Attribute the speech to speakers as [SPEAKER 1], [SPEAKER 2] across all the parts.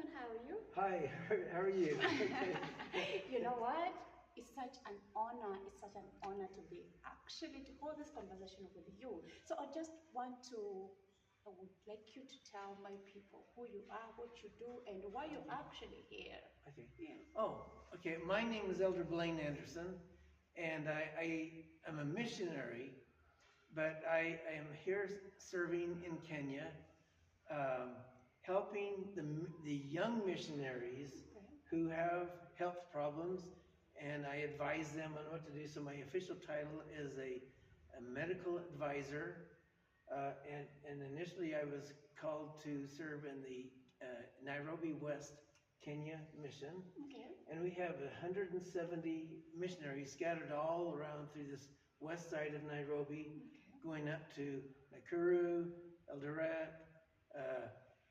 [SPEAKER 1] afternoon. How are you?
[SPEAKER 2] Hi, how are you? Okay.
[SPEAKER 1] You know what? It's such an honor. It's such an honor to hold this conversation with you. So I would like you to tell my people who you are, what you do, and why you're actually here.
[SPEAKER 2] Okay.
[SPEAKER 1] Yeah.
[SPEAKER 2] Oh, okay. My name is Elder Blaine Anderson, and I am a missionary, but I am here serving in Kenya, um, helping the young missionaries
[SPEAKER 1] Okay.
[SPEAKER 2] who have health problems, and I advise them on what to do. So my official title is a medical advisor, and initially I was called to serve in the Nairobi West Kenya mission,
[SPEAKER 1] Okay.
[SPEAKER 2] and we have 170 missionaries scattered all around through this west side of Nairobi, going up to Nakuru, Eldoret, uh,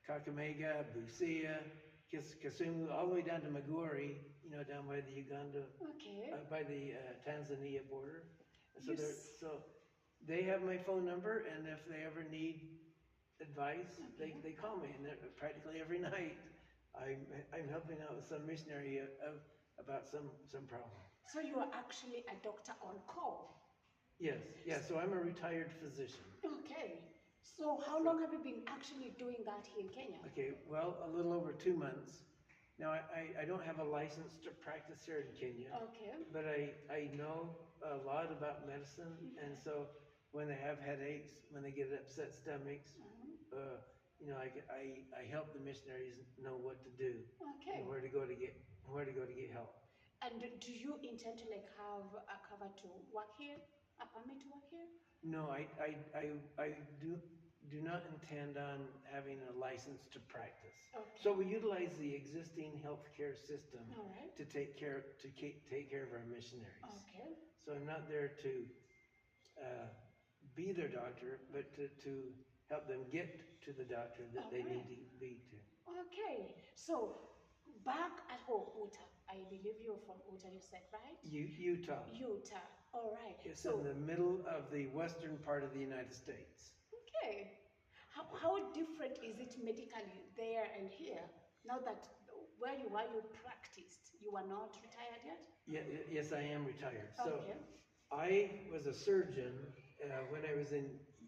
[SPEAKER 2] Kakamega, Busia, Kisumu, all the way down to Maguri, down by the Uganda,
[SPEAKER 1] Okay.
[SPEAKER 2] by the Tanzania border. And so,
[SPEAKER 1] You s-
[SPEAKER 2] so they have my phone number, and if they ever need advice, they call me, and practically every night I'm helping out with some missionary about some problem.
[SPEAKER 1] So you are actually a doctor on call.
[SPEAKER 2] Yes, so I'm a retired physician.
[SPEAKER 1] Okay. So how long have you been actually doing that here in Kenya?
[SPEAKER 2] Okay, well, a little over 2 months. Now, I don't have a license to practice here in Kenya,
[SPEAKER 1] Okay.
[SPEAKER 2] but I know a lot about medicine, and so when they have headaches, when they get upset stomachs, I help the missionaries know what to do
[SPEAKER 1] Okay.
[SPEAKER 2] and where to go to get help.
[SPEAKER 1] And do you intend to have a cover to work here, a permit to work here?
[SPEAKER 2] No, I do not intend on having a license to practice.
[SPEAKER 1] Okay.
[SPEAKER 2] So we utilize the existing healthcare system
[SPEAKER 1] All right.
[SPEAKER 2] to take care of our missionaries.
[SPEAKER 1] Okay.
[SPEAKER 2] So I'm not there to be their doctor, but to help them get to the doctor that they need to be to.
[SPEAKER 1] Okay. So back at home, Utah. I believe you're from Utah. You said right?
[SPEAKER 2] Utah.
[SPEAKER 1] Utah. All right.
[SPEAKER 2] It's
[SPEAKER 1] So
[SPEAKER 2] in the middle of the western part of the United States.
[SPEAKER 1] okay. How different is it medically there and here? Now that where you are, you practiced. You are not retired yet?
[SPEAKER 2] Yes, I am retired. So
[SPEAKER 1] Okay.
[SPEAKER 2] I was a surgeon when I was in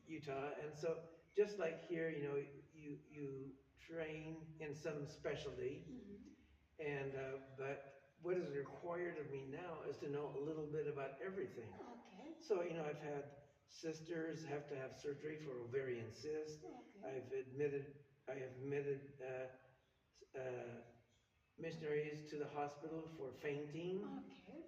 [SPEAKER 2] Utah, and so just like here, you train in some specialty, and but what is required of me now is to know a little bit about everything.
[SPEAKER 1] Okay.
[SPEAKER 2] So I've had sisters have to have surgery for ovarian cyst.
[SPEAKER 1] Okay.
[SPEAKER 2] I have admitted missionaries to the hospital for fainting.
[SPEAKER 1] Okay.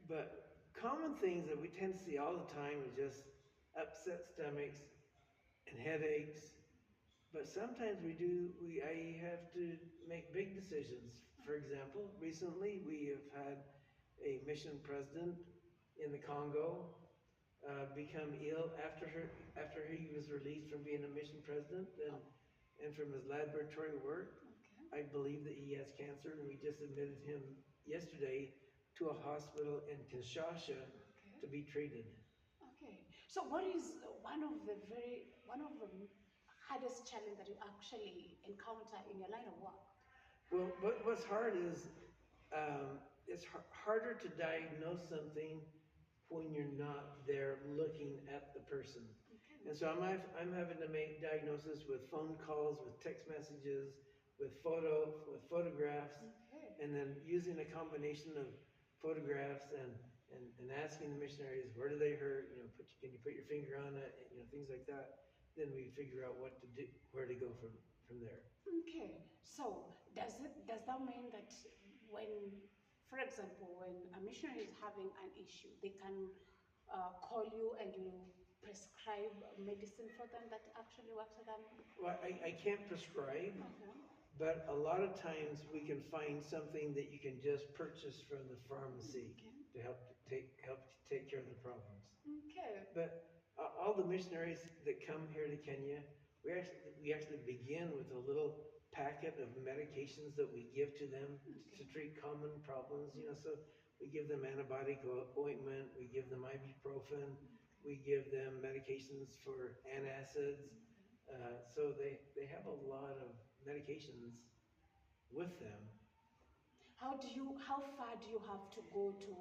[SPEAKER 2] But common things that we tend to see all the time is just upset stomachs and headaches. But sometimes I have to make big decisions. For example, recently we have had a mission president in the Congo become ill after he was released from being a mission president and from his laboratory work.
[SPEAKER 1] Okay.
[SPEAKER 2] I believe that he has cancer, and we just admitted him yesterday to a hospital in Kinshasa to be treated.
[SPEAKER 1] Okay. So what is one of the hardest challenge that you actually encounter in your line of work?
[SPEAKER 2] Well, what's hard is it's harder to diagnose something when you're not there looking at the person.
[SPEAKER 1] Okay.
[SPEAKER 2] And so I'm having to make diagnosis with phone calls, with text messages, with photographs,
[SPEAKER 1] Okay.
[SPEAKER 2] and then using a combination of photographs and asking the missionaries, where do they hurt? Can you put your finger on it? Things like that. Then we figure out what to do, where to go from there.
[SPEAKER 1] Okay. So does that mean that when, for example, when a missionary is having an issue, they can call you and you prescribe medicine for them that actually works for them?
[SPEAKER 2] Well, I can't prescribe,
[SPEAKER 1] Okay.
[SPEAKER 2] but a lot of times we can find something that you can just purchase from the pharmacy to help take care of the problems.
[SPEAKER 1] Okay.
[SPEAKER 2] But all the missionaries that come here to Kenya, we actually begin with a little packet of medications that we give to them to treat common problems. So we give them antibiotic ointment, we give them ibuprofen, we give them medications for antacids. So they have have a lot of medications with them.
[SPEAKER 1] How far do you have to go to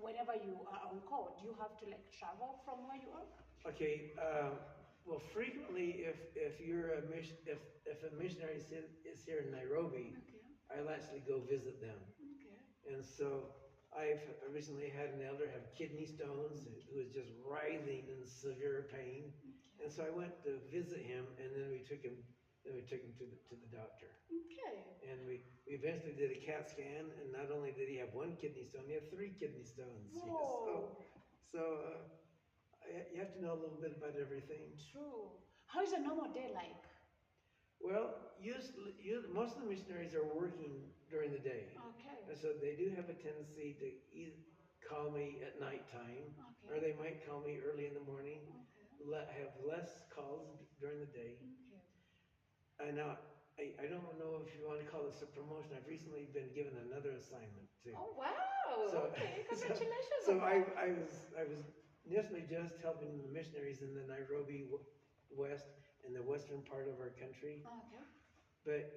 [SPEAKER 1] whenever you are on call? Do you have to like travel from where you are?
[SPEAKER 2] Okay, well, frequently, if you're if a missionary is here in Nairobi,
[SPEAKER 1] Okay.
[SPEAKER 2] I'll actually go visit them.
[SPEAKER 1] Okay.
[SPEAKER 2] And so I've recently had an elder have kidney stones who was just writhing in severe pain.
[SPEAKER 1] Okay.
[SPEAKER 2] And so I went to visit him, and then we took him to the doctor.
[SPEAKER 1] Okay.
[SPEAKER 2] And we eventually did a CAT scan, and not only did he have one kidney stone, he had 3 kidney stones.
[SPEAKER 1] Whoa.
[SPEAKER 2] You have to know a little bit about everything.
[SPEAKER 1] True. How is a normal day like?
[SPEAKER 2] Well, most of the missionaries are working during the day.
[SPEAKER 1] Okay.
[SPEAKER 2] And so they do have a tendency to either call me at nighttime,
[SPEAKER 1] Okay.
[SPEAKER 2] or they might call me early in the morning,
[SPEAKER 1] Okay.
[SPEAKER 2] have less calls during the day.
[SPEAKER 1] Okay.
[SPEAKER 2] Now, I don't know if you want to call this a promotion. I've recently been given another assignment too.
[SPEAKER 1] Oh wow!
[SPEAKER 2] So-
[SPEAKER 1] Okay, congratulations.
[SPEAKER 2] So
[SPEAKER 1] on
[SPEAKER 2] I
[SPEAKER 1] that.
[SPEAKER 2] was initially just helping the missionaries in the Nairobi West and the western part of our country.
[SPEAKER 1] Okay.
[SPEAKER 2] But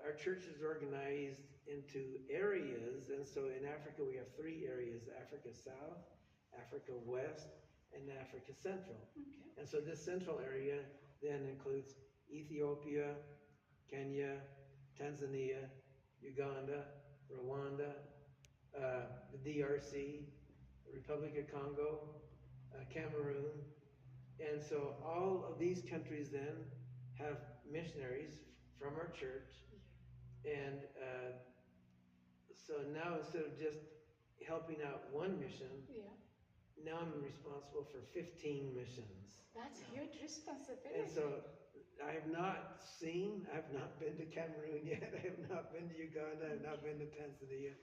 [SPEAKER 2] our church is organized into areas, and so in Africa we have 3 areas: Africa South, Africa West, and Africa Central.
[SPEAKER 1] Okay.
[SPEAKER 2] And so this central area then includes Ethiopia, Kenya, Tanzania, Uganda, Rwanda, the DRC, Republic of Congo, Cameroon. And so all of these countries then have missionaries from our church. And so now instead of just helping out one mission,
[SPEAKER 1] Yeah.
[SPEAKER 2] now I'm responsible for 15 missions.
[SPEAKER 1] That's huge responsibility.
[SPEAKER 2] And so I have not been to Cameroon yet. I have not been to Uganda. I have not been to Tanzania.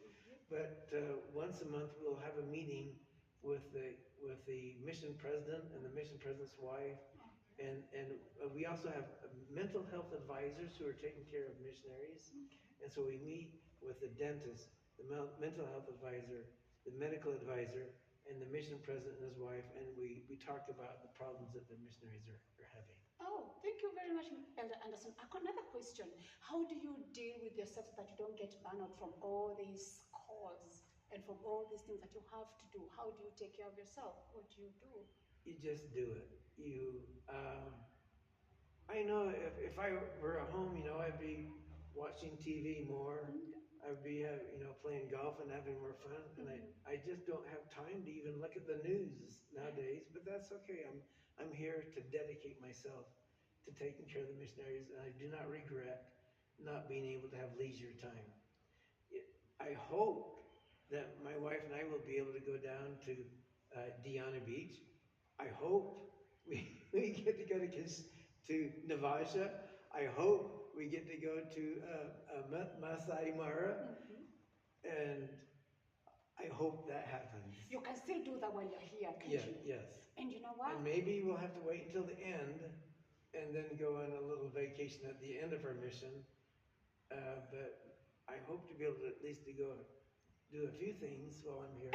[SPEAKER 2] But once a month we'll have a meeting with the mission president and the mission president's wife. And we also have mental health advisors who are taking care of missionaries. And so we meet with the dentist, the mental health advisor, the medical advisor, and the mission president and his wife, and we talk about the problems that the missionaries are having.
[SPEAKER 1] Oh, thank you very much, Elder Anderson. I got another question. How do you deal with yourself so that you don't get burnout from all these calls and from all these things that you have to do? How do you take care of yourself? What do you do?
[SPEAKER 2] You just do it. I know if I were at home, I'd be watching TV more. I'd be, playing golf and having more fun. And I just don't have time to even look at the news nowadays. But that's okay. I'm here to dedicate myself to taking care of the missionaries, and I do not regret not being able to have leisure time. I hope that my wife and I will be able to go down to Diana Beach. I hope we get to go to Navasha. I hope we get to go to Masai Mara, and I hope that happens.
[SPEAKER 1] You can still do that while you're here, can't you?
[SPEAKER 2] Yes.
[SPEAKER 1] And you know what?
[SPEAKER 2] And maybe we'll have to wait until the end and then go on a little vacation at the end of our mission. But I hope to be able to at least go do a few things while I'm here.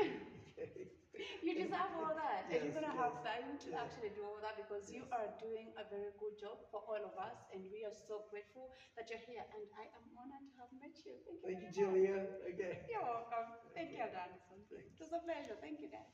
[SPEAKER 1] You deserve all that. And you're going to have time to
[SPEAKER 2] yes.
[SPEAKER 1] actually do all that because you are doing a very good job for all of us. And we are so grateful that you're here. And I am honored to have met you. Thank you.
[SPEAKER 2] Thank you, Julia. Okay.
[SPEAKER 1] You're welcome. Thank you, Anderson.
[SPEAKER 2] Thanks.
[SPEAKER 1] It was a pleasure. Thank you, guys.